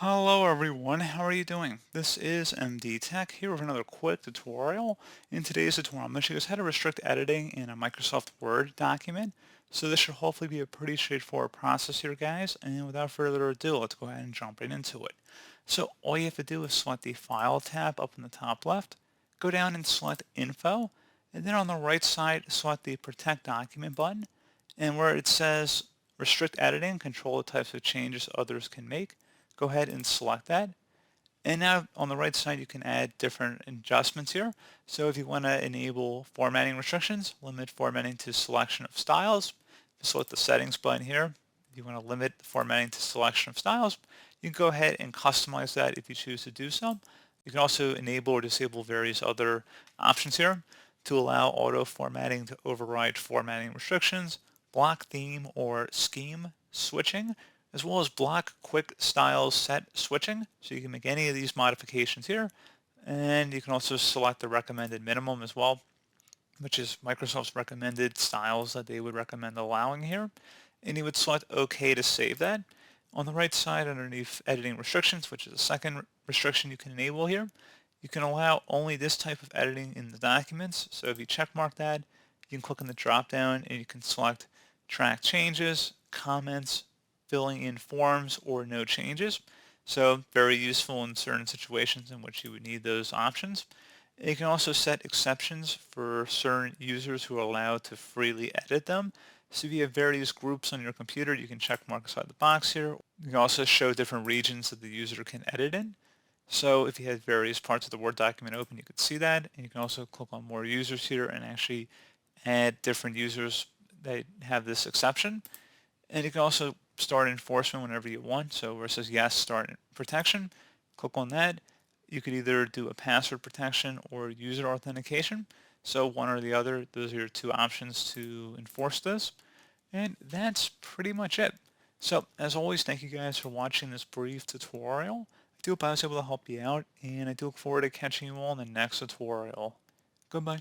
Hello everyone, how are you doing? This is MD Tech here with another quick tutorial. In today's tutorial, I'm going to show you guys how to restrict editing in a Microsoft Word document. So this should hopefully be a pretty straightforward process here, guys. And without further ado, let's go ahead and jump right into it. So all you have to do is select the File tab up in the top left, go down and select Info, and then on the right side, select the Protect Document button. And where it says Restrict Editing, control the types of changes others can make, go ahead and select that. And now on the right side, you can add different adjustments here. So if you want to enable formatting restrictions, limit formatting to selection of styles. Select the settings button here. If you want to limit the formatting to selection of styles, you can go ahead and customize that if you choose to do so. You can also enable or disable various other options here to allow auto formatting to override formatting restrictions, block theme or scheme switching, as well as block quick style set switching. So you can make any of these modifications here. And you can also select the recommended minimum as well, which is Microsoft's recommended styles that they would recommend allowing here. And you would select OK to save that. On the right side underneath editing restrictions, which is the second restriction you can enable here, you can allow only this type of editing in the documents. So if you check mark that, you can click on the drop down and you can select track changes, comments, filling in forms, or no changes. So very useful in certain situations in which you would need those options. And you can also set exceptions for certain users who are allowed to freely edit them. So if you have various groups on your computer, you can check mark inside the box here. You can also show different regions that the user can edit in. So if you had various parts of the Word document open, you could see that. And you can also click on more users here and actually add different users that have this exception. And you can also start enforcement whenever you want. So where it says yes, start protection, click on that. You could either do a password protection or user authentication. So one or the other, those are your two options to enforce this. And that's pretty much it. So as always, thank you guys for watching this brief tutorial. I do hope I was able to help you out, and I do look forward to catching you all in the next tutorial. Goodbye.